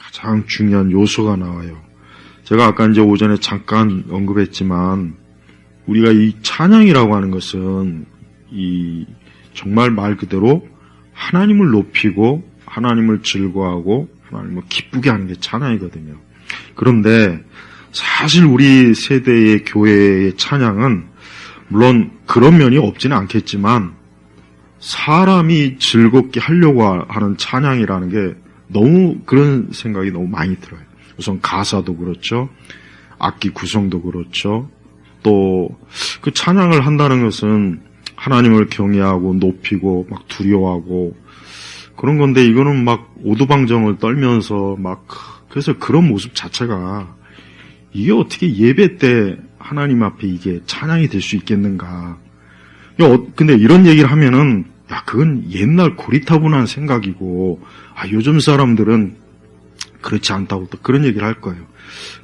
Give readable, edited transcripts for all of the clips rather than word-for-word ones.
가장 중요한 요소가 나와요. 제가 아까 이제 오전에 잠깐 언급했지만 우리가 이 찬양이라고 하는 것은 정말 말 그대로 하나님을 높이고 하나님을 즐거워하고 하나님을 기쁘게 하는 게 찬양이거든요. 그런데 사실 우리 세대의 교회의 찬양은 물론 그런 면이 없지는 않겠지만 사람이 즐겁게 하려고 하는 찬양이라는 게 너무 그런 생각이 너무 많이 들어요. 우선 가사도 그렇죠. 악기 구성도 그렇죠. 또 그 찬양을 한다는 것은 하나님을 경외하고 높이고 막 두려워하고 그런 건데 이거는 막 오두방정을 떨면서 막 그래서 그런 모습 자체가 이게 어떻게 예배 때 하나님 앞에 이게 찬양이 될 수 있겠는가. 근데 이런 얘기를 하면은 야 그건 옛날 고리타분한 생각이고 요즘 사람들은 그렇지 않다고 또 그런 얘기를 할 거예요.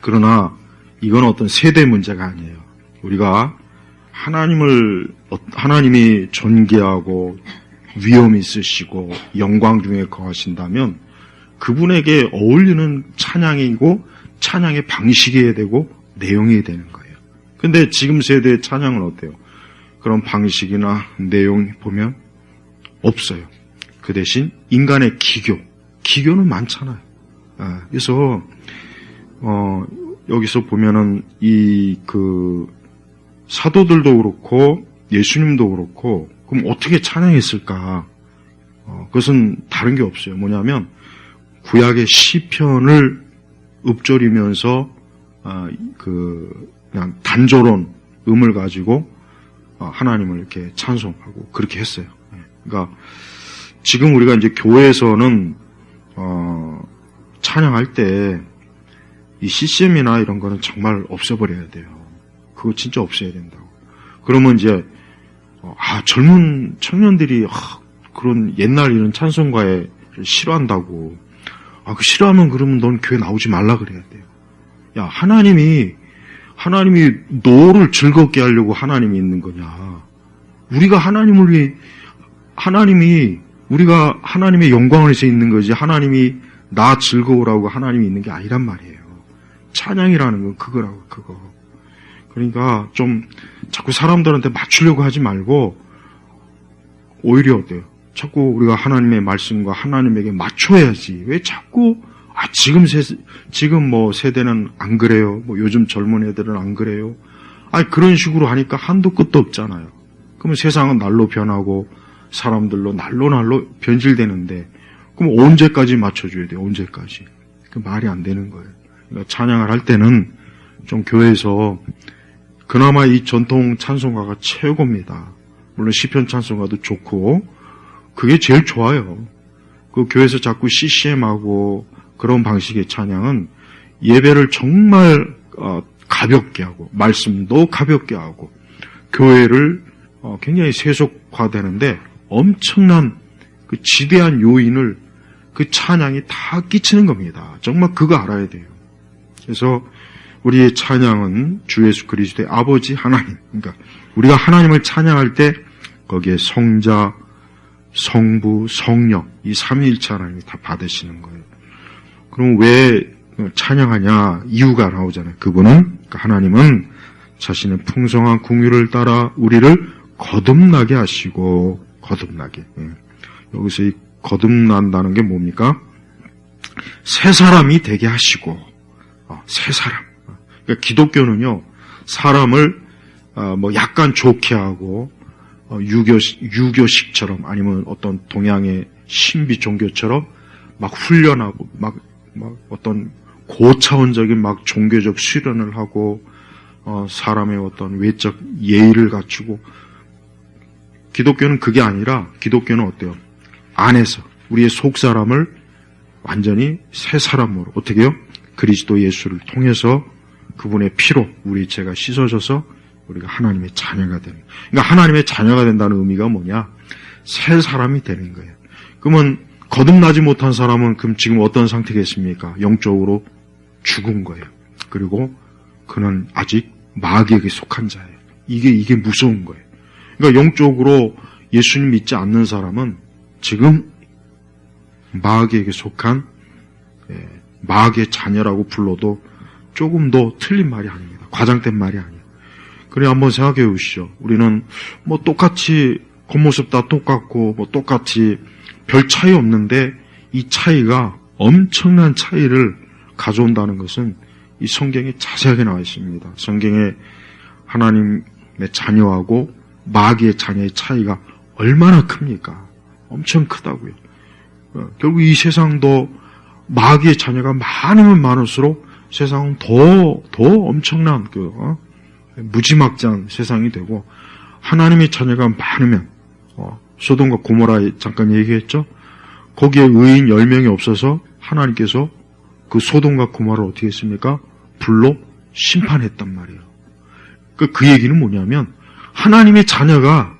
그러나 이건 어떤 세대 문제가 아니에요. 우리가 하나님이 존귀하고 위엄이 있으시고 영광 중에 거하신다면 그분에게 어울리는 찬양이고 찬양의 방식이어야 되고 내용이 되는 거예요. 근데 지금 세대의 찬양은 어때요? 그런 방식이나 내용이 보면 없어요. 그 대신 인간의 기교는 많잖아요. 그래서 여기서 보면은 사도들도 그렇고 예수님도 그렇고 그럼 어떻게 찬양했을까? 그것은 다른 게 없어요. 뭐냐면 구약의 시편을 읊조리면서 그냥 단조로운 음을 가지고 하나님을 이렇게 찬송하고 그렇게 했어요. 그러니까 지금 우리가 이제 교회에서는 찬양할 때 이 CCM이나 이런 거는 정말 없애버려야 돼요. 그거 진짜 없애야 된다고. 그러면 이제 젊은 청년들이 그런 옛날 이런 찬송가에 싫어한다고. 그 싫어하면 그러면 넌 교회 나오지 말라 그래야 돼요. 야, 하나님이 너를 즐겁게 하려고 하나님이 있는 거냐. 우리가 우리가 하나님의 영광을 위해서 있는 거지 하나님이 나 즐거우라고 하나님이 있는 게 아니란 말이에요. 찬양이라는 건 그거라고, 그거. 그러니까 좀 자꾸 사람들한테 맞추려고 하지 말고 오히려 어때요? 자꾸 우리가 하나님의 말씀과 하나님에게 맞춰야지. 왜 자꾸 지금 뭐 세대는 안 그래요. 뭐 요즘 젊은 애들은 안 그래요. 그런 식으로 하니까 한도 끝도 없잖아요. 그러면 세상은 날로 변하고 사람들로 날로 변질되는데 그럼 언제까지 맞춰줘야 돼요? 언제까지? 그 말이 안 되는 거예요. 그러니까 찬양을 할 때는 좀 교회에서 그나마 이 전통 찬송가가 최고입니다. 물론 시편 찬송가도 좋고 그게 제일 좋아요. 그 교회에서 자꾸 CCM하고 그런 방식의 찬양은 예배를 정말 가볍게 하고 말씀도 가볍게 하고 교회를 굉장히 세속화되는데 엄청난 그 지대한 요인을 그 찬양이 다 끼치는 겁니다. 정말 그거 알아야 돼요. 그래서 우리의 찬양은 주 예수 그리스도의 아버지 하나님, 그러니까 우리가 하나님을 찬양할 때 거기에 성자, 성부, 성령 이 삼위일체 하나님이 다 받으시는 거예요. 그럼 왜 찬양하냐? 이유가 나오잖아요. 그러니까 하나님은 자신의 풍성한 긍휼을 따라 우리를 거듭나게 하시고 거듭나게. 여기서 이 거듭난다는 게 뭡니까? 새 사람이 되게 하시고 새 사람. 그러니까 기독교는요 사람을 뭐 약간 좋게 하고 유교식처럼 아니면 어떤 동양의 신비 종교처럼 막 훈련하고 막 어떤 고차원적인 막 종교적 수련을 하고 사람의 어떤 외적 예의를 갖추고 기독교는 그게 아니라 기독교는 어때요? 안에서 우리의 속 사람을 완전히 새 사람으로 어떻게 해요? 그리스도 예수를 통해서 그분의 피로 우리 죄가 씻어져서 우리가 하나님의 자녀가 되는 거예요. 그러니까 하나님의 자녀가 된다는 의미가 뭐냐? 새 사람이 되는 거예요. 그러면 거듭나지 못한 사람은 그럼 지금 어떤 상태겠습니까? 영적으로 죽은 거예요. 그리고 그는 아직 마귀에게 속한 자예요. 이게 무서운 거예요. 그러니까 영적으로 예수님 믿지 않는 사람은 지금 마귀에게 속한 마귀의 자녀라고 불러도 조금 더 틀린 말이 아닙니다. 과장된 말이 아니에요. 그래 한번 생각해 보시죠. 우리는 뭐 똑같이 겉모습 다 똑같고 뭐 똑같이 별 차이 없는데 이 차이가 엄청난 차이를 가져온다는 것은 이 성경에 자세하게 나와 있습니다. 성경에 하나님의 자녀하고 마귀의 자녀의 차이가 얼마나 큽니까? 엄청 크다고요. 결국 이 세상도 마귀의 자녀가 많으면 많을수록 세상은 더 엄청난 무지막지한 세상이 되고, 하나님의 자녀가 많으면 소돔과 고모라에 잠깐 얘기했죠. 거기에 의인 10명이 없어서 하나님께서 그 소돔과 고모라를 어떻게 했습니까? 불로 심판했단 말이에요. 그 얘기는 뭐냐면 하나님의 자녀가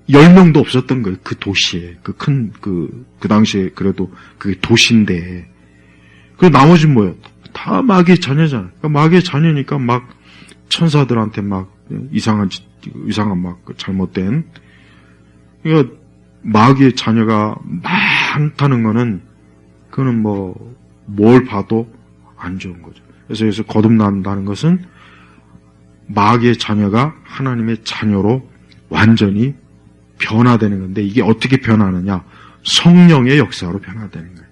10명도 없었던 거예요. 그 도시에. 그 당시에 그래도 그게 도시인데. 그 나머지는 뭐예요? 다 마귀의 자녀잖아요. 그러니까 마귀의 자녀니까 막 천사들한테 막 이상한 막 잘못된. 그러니까 마귀의 자녀가 많다는 거는 그거는 뭘 봐도 안 좋은 거죠. 그래서 여기서 거듭난다는 것은 마귀의 자녀가 하나님의 자녀로 완전히 변화되는 건데, 이게 어떻게 변하느냐? 성령의 역사로 변화되는 거예요.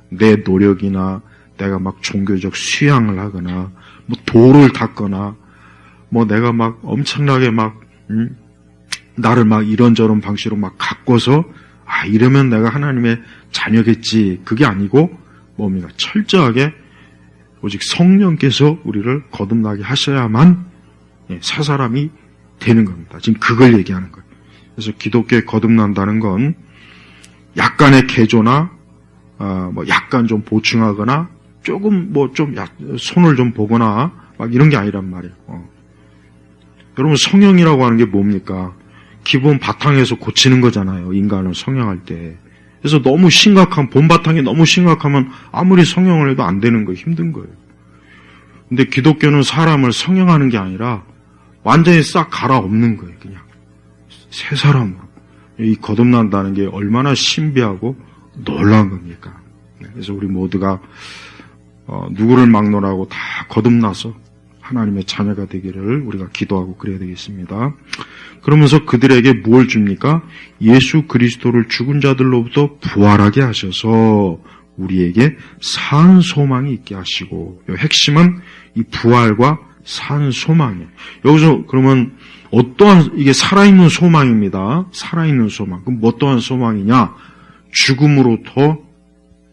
내 노력이나 내가 막 종교적 수양을 하거나 뭐 돌을 닦거나 뭐 내가 막 엄청나게 막 나를 막 이런저런 방식으로 막 가꿔서 이러면 내가 하나님의 자녀겠지. 그게 아니고 뭡니까? 철저하게 오직 성령께서 우리를 거듭나게 하셔야만 새 사람이 되는 겁니다. 지금 그걸 얘기하는 거예요. 그래서 기독교에 거듭난다는 건 약간의 개조나 뭐 약간 좀 보충하거나 조금 손을 좀 보거나 막 이런 게 아니란 말이에요. 여러분, 성령이라고 하는 게 뭡니까? 기본 바탕에서 고치는 거잖아요. 인간을 성령할 때. 그래서 너무 심각한, 본바탕이 너무 심각하면 아무리 성령을 해도 안 되는 거예요. 힘든 거예요. 근데 기독교는 사람을 성령하는 게 아니라 완전히 싹 갈아엎는 거예요. 그냥 새 사람으로. 이 거듭난다는 게 얼마나 신비하고 놀라운 겁니까? 그래서 우리 모두가 누구를 막론하고 다 거듭나서 하나님의 자녀가 되기를 우리가 기도하고 그래야 되겠습니다. 그러면서 그들에게 뭘 줍니까? 예수 그리스도를 죽은 자들로부터 부활하게 하셔서 우리에게 산 소망이 있게 하시고, 핵심은 이 부활과 산 소망이에요. 여기서 그러면 어떠한, 이게 살아있는 소망입니다. 살아있는 소망. 그럼 어떠한 소망이냐? 죽음으로부터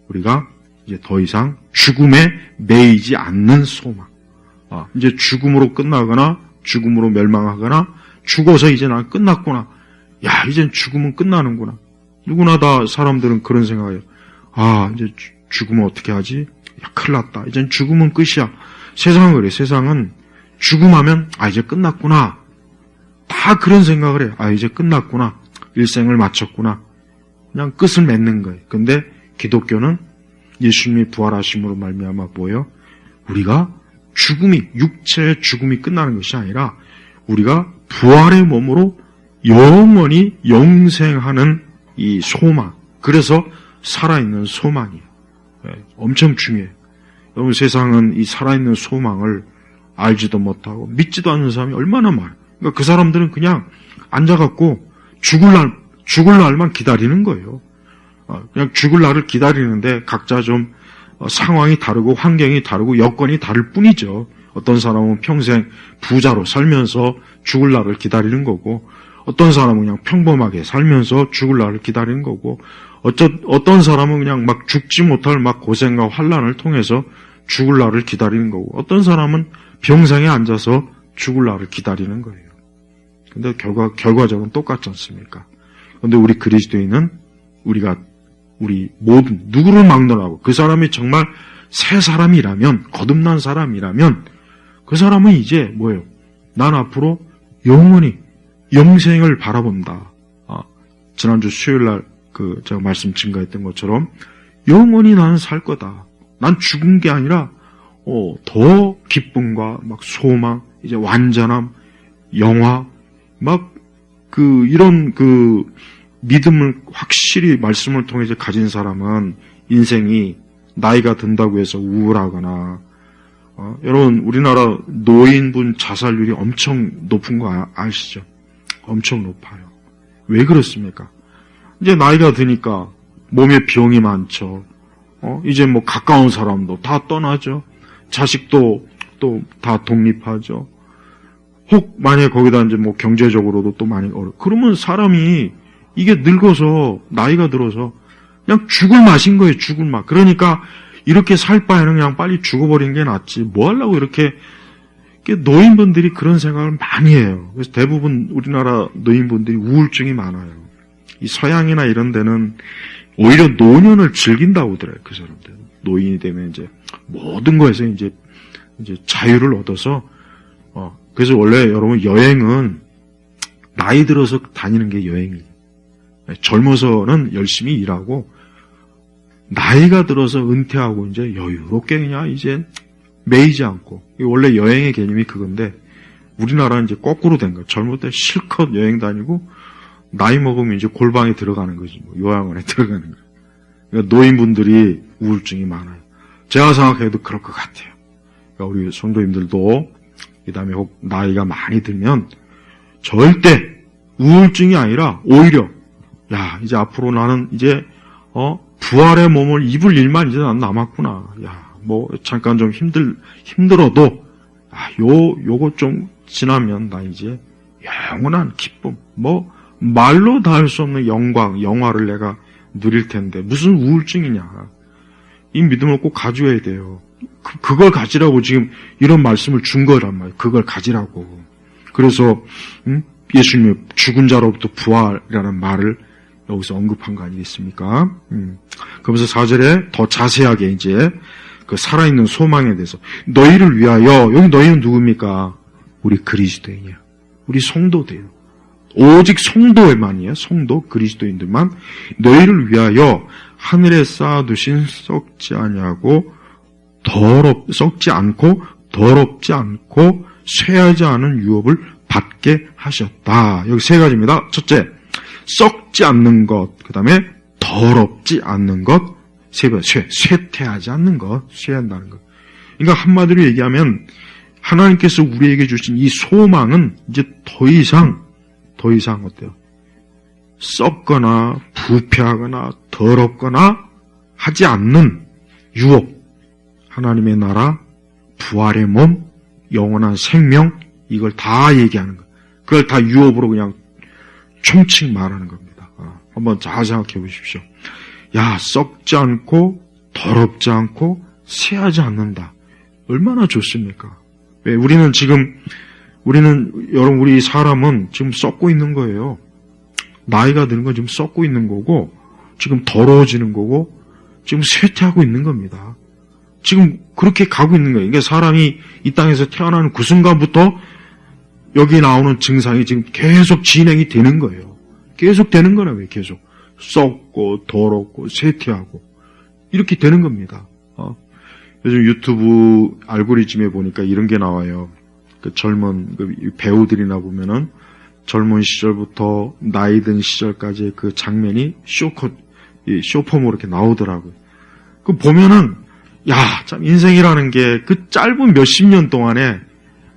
우리가 이제 더 이상 죽음에 매이지 않는 소망. 이제 죽음으로 끝나거나 죽음으로 멸망하거나 죽어서 이제 난 끝났구나. 이젠 죽으면 끝나는구나. 누구나 다 사람들은 그런 생각이에요. 이제 죽으면 어떻게 하지? 큰일 났다. 이젠 죽으면 끝이야. 세상은 그래. 세상은 죽음하면 이제 끝났구나. 다 그런 생각을 해요. 이제 끝났구나. 일생을 마쳤구나. 그냥 끝을 맺는 거예요. 근데 기독교는 예수님이 부활하심으로 말미암아 뭐예요? 우리가 육체의 죽음이 끝나는 것이 아니라 우리가 부활의 몸으로 영원히 영생하는 이 소망. 그래서 살아있는 소망이에요. 엄청 중요해요. 여러분, 세상은 이 살아있는 소망을 알지도 못하고 믿지도 않는 사람이 얼마나 많아요. 그러니까 그 사람들은 그냥 앉아갖고 죽을 날만 기다리는 거예요. 그냥 죽을 날을 기다리는데 각자 좀 상황이 다르고 환경이 다르고 여건이 다를 뿐이죠. 어떤 사람은 평생 부자로 살면서 죽을 날을 기다리는 거고, 어떤 사람은 그냥 평범하게 살면서 죽을 날을 기다리는 거고, 어떤 사람은 그냥 막 죽지 못할 막 고생과 환난을 통해서 죽을 날을 기다리는 거고, 어떤 사람은 병상에 앉아서 죽을 날을 기다리는 거예요. 근데 결과적으로 똑같지 않습니까? 근데 우리 그리스도인은 우리 모든 누구를 막론하고 그 사람이 정말 새 사람이라면, 거듭난 사람이라면 그 사람은 이제 뭐예요? 난 앞으로 영원히 영생을 바라본다. 지난주 수요일날 제가 말씀 증가했던 것처럼 영원히 나는 살 거다. 난 죽은 게 아니라 더 기쁨과 막 소망, 이제 완전함, 영화, 막 이런 믿음을 확실히 말씀을 통해서 가진 사람은 인생이 나이가 든다고 해서 우울하거나, 여러분, 우리나라 노인분 자살률이 엄청 높은 거 아시죠? 엄청 높아요. 왜 그렇습니까? 이제 나이가 드니까 몸에 병이 많죠. 이제 뭐 가까운 사람도 다 떠나죠. 자식도 또 다 독립하죠. 혹 만약에 거기다 이제 뭐 경제적으로도 또 많이 그러면 사람이 이게 늙어서 나이가 들어서 그냥 죽을 맛인 거예요. 죽을 맛. 그러니까 이렇게 살 바에는 그냥 빨리 죽어버리는 게 낫지. 뭐 하려고 이렇게 노인분들이 그런 생각을 많이 해요. 그래서 대부분 우리나라 노인분들이 우울증이 많아요. 이 서양이나 이런 데는 오히려 노년을 즐긴다고 하더라고요. 그 사람들. 노인이 되면 이제 모든 거에서 이제 자유를 얻어서 그래서 원래 여러분 여행은 나이 들어서 다니는 게 여행이에요. 젊어서는 열심히 일하고 나이가 들어서 은퇴하고 이제 여유롭게 그냥 이제 매이지 않고 원래 여행의 개념이 그건데 우리나라는 이제 거꾸로 된 거예요. 젊을 때 실컷 여행 다니고 나이 먹으면 이제 골방에 들어가는 거지 뭐 요양원에 들어가는 거예요. 그러니까 노인분들이 우울증이 많아요. 제가 생각해도 그럴 것 같아요. 그러니까 우리 성도님들도 그 다음에 혹 나이가 많이 들면 절대 우울증이 아니라 오히려 야 이제 앞으로 나는 이제 부활의 몸을 입을 일만 이제 난 남았구나. 야 뭐 잠깐 좀 힘들어도 요거 좀 지나면 나 이제 영원한 기쁨 뭐 말로 다 할 수 없는 영광 영화를 내가 누릴 텐데 무슨 우울증이냐. 이 믿음을 꼭 가져야 돼요. 그걸 가지라고 지금 이런 말씀을 준 거란 말이에요. 그걸 가지라고. 그래서 예수님이 죽은 자로부터 부활이라는 말을 여기서 언급한 거 아니겠습니까? 그러면서 4절에 더 자세하게 이제 그 살아있는 소망에 대해서 너희를 위하여 여기 너희는 누굽니까? 우리 그리스도인이야. 우리 성도돼요. 오직 성도만이에요. 성도 그리스도인들만 너희를 위하여 하늘에 쌓아두신 썩지 않고 더럽지 않고 쇠하지 않은 유업을 받게 하셨다. 여기 세 가지입니다. 첫째, 썩지 않는 것. 그 다음에 더럽지 않는 것. 세 번째, 쇠퇴하지 않는 것. 쇠한다는 것. 그러니까 한마디로 얘기하면 하나님께서 우리에게 주신 이 소망은 이제 더 이상 어때요? 썩거나 부패하거나 더럽거나 하지 않는 유업. 하나님의 나라, 부활의 몸, 영원한 생명, 이걸 다 얘기하는 거예요. 그걸 다 유업으로 그냥 총칭 말하는 겁니다. 한번 잘 생각해 보십시오. 야, 썩지 않고, 더럽지 않고, 쇠하지 않는다. 얼마나 좋습니까? 왜? 여러분, 우리 사람은 지금 썩고 있는 거예요. 나이가 드는 건 지금 썩고 있는 거고, 지금 더러워지는 거고, 지금 쇠퇴하고 있는 겁니다. 지금 그렇게 가고 있는 거예요. 그러니까 사람이 이 땅에서 태어나는 그 순간부터 여기 나오는 증상이 지금 계속 진행이 되는 거예요. 계속 되는 거라고요. 계속 썩고 더럽고 쇠퇴하고 이렇게 되는 겁니다. 요즘 유튜브 알고리즘에 보니까 이런 게 나와요. 그 젊은 배우들이나 보면은 젊은 시절부터 나이 든 시절까지의 그 장면이 쇼폼으로 이렇게 나오더라고요. 그 보면은 참 인생이라는 게 그 짧은 몇십 년 동안에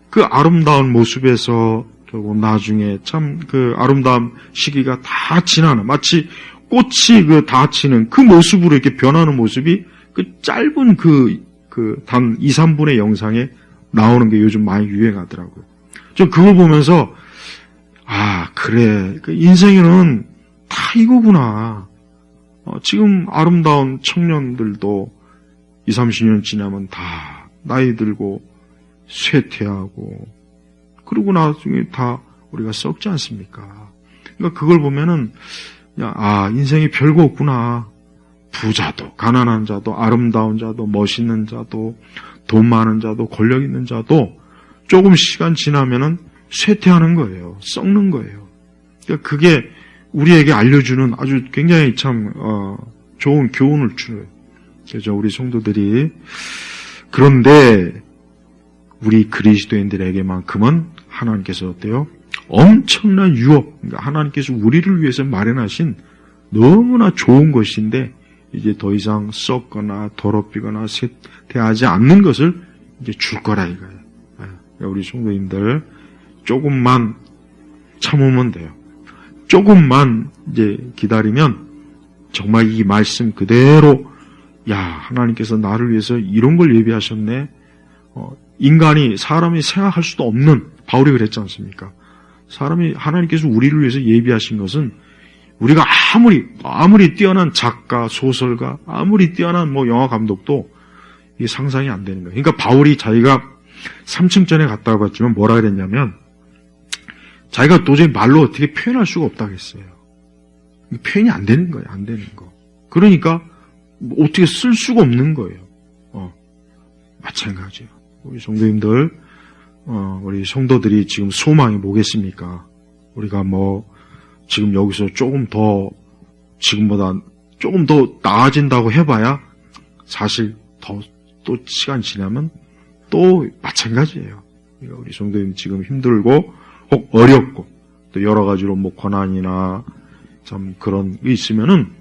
그 아름다운 모습에서 결국 나중에 참 그 아름다운 시기가 다 지나는 마치 꽃이 그 닫히는 그 모습으로 이렇게 변하는 모습이 그 짧은 단 2, 3분의 영상에 나오는 게 요즘 많이 유행하더라고요. 저 그걸 보면서 그래. 그 인생에는 다 이거구나. 지금 아름다운 청년들도 20, 30년 지나면 다 나이 들고 쇠퇴하고 그러고 나중에 다 우리가 썩지 않습니까? 그러니까 그걸 보면은 인생이 별거 없구나. 부자도 가난한 자도 아름다운 자도 멋있는 자도 돈 많은 자도 권력 있는 자도 조금 시간 지나면은 쇠퇴하는 거예요. 썩는 거예요. 그러니까 그게 우리에게 알려주는 아주 굉장히 참 좋은 교훈을 주는 그죠? 우리 성도들이. 그런데 우리 그리스도인들에게만큼은 하나님께서 어때요? 엄청난 유업, 그러니까 하나님께서 우리를 위해서 마련하신 너무나 좋은 것인데 이제 더 이상 썩거나 더럽히거나 쇠퇴하지 않는 것을 이제 줄 거라 이거예요. 우리 성도님들 조금만 참으면 돼요. 조금만 이제 기다리면 정말 이 말씀 그대로 하나님께서 나를 위해서 이런 걸 예비하셨네. 사람이 생각할 수도 없는, 바울이 그랬지 않습니까? 하나님께서 우리를 위해서 예비하신 것은 우리가 아무리 뛰어난 작가, 소설가, 아무리 뛰어난 영화 감독도 이게 상상이 안 되는 거예요. 그러니까 바울이 자기가 3층 전에 갔다고 봤지만 뭐라 그랬냐면 자기가 도저히 말로 어떻게 표현할 수가 없다고 했어요. 표현이 안 되는 거예요. 안 되는 거. 그러니까 어떻게 쓸 수가 없는 거예요. 마찬가지예요. 우리 성도님들, 우리 성도들이 지금 소망이 뭐겠습니까? 우리가 지금 여기서 지금보다 조금 더 나아진다고 해봐야 사실 또 시간 지나면 또 마찬가지예요. 그러니까 우리 성도님 지금 힘들고 혹 어렵고 또 여러 가지로 고난이나 참 그런 게 있으면은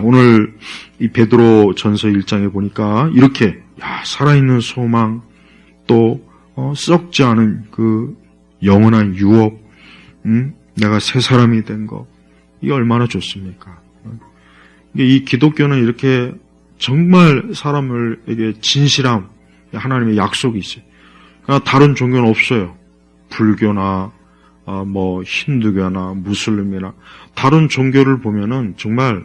오늘 이 베드로 전서 1장에 보니까 이렇게 살아있는 소망 또 썩지 않은 그 영원한 유업, 내가 새 사람이 된 거, 이게 얼마나 좋습니까? 이 기독교는 이렇게 정말 사람에게 진실함, 하나님의 약속이 있어요. 그러니까 다른 종교는 없어요. 불교나 힌두교나 무슬림이나 다른 종교를 보면은 정말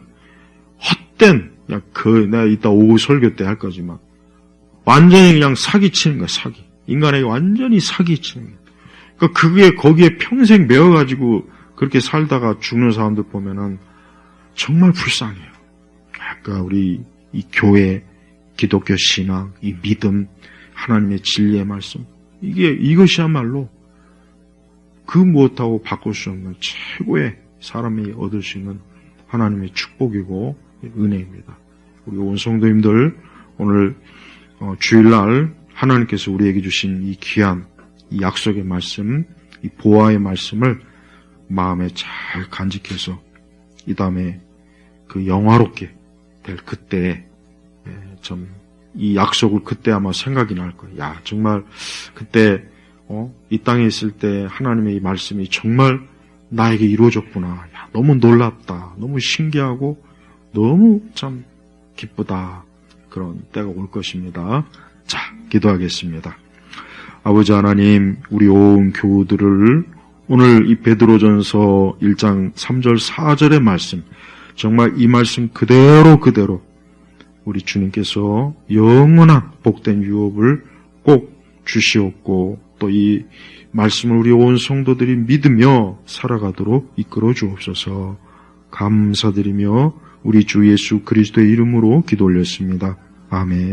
헛된, 내가 이따 오후 설교 때 할 거지만 완전히 그냥 사기치는 거야, 사기. 인간에게 완전히 사기치는 거야. 그러니까 거기에 평생 매어가지고 그렇게 살다가 죽는 사람들 보면은 정말 불쌍해요. 그러니까 우리 이 교회, 기독교 신앙, 이 믿음, 하나님의 진리의 말씀, 이것이야말로 그 무엇하고 바꿀 수 없는 최고의 사람이 얻을 수 있는 하나님의 축복이고 은혜입니다. 우리 온 성도님들 오늘 주일날 하나님께서 우리에게 주신 이 귀한 이 약속의 말씀, 이 보화의 말씀을 마음에 잘 간직해서 이 다음에 그 영화롭게 될 그때에 이 약속을 그때 아마 생각이 날 거예요. 정말 그때 이 땅에 있을 때 하나님의 이 말씀이 정말 나에게 이루어졌구나. 너무 놀랍다. 너무 신기하고 너무 참 기쁘다. 그런 때가 올 것입니다. 자, 기도하겠습니다. 아버지 하나님, 우리 온 교우들을 오늘 이 베드로전서 1장 3절 4절의 말씀, 정말 이 말씀 그대로 우리 주님께서 영원한 복된 유업을 꼭 주시옵고 또 이 말씀을 우리 온 성도들이 믿으며 살아가도록 이끌어 주옵소서. 감사드리며 우리 주 예수 그리스도의 이름으로 기도 올렸습니다. 아멘.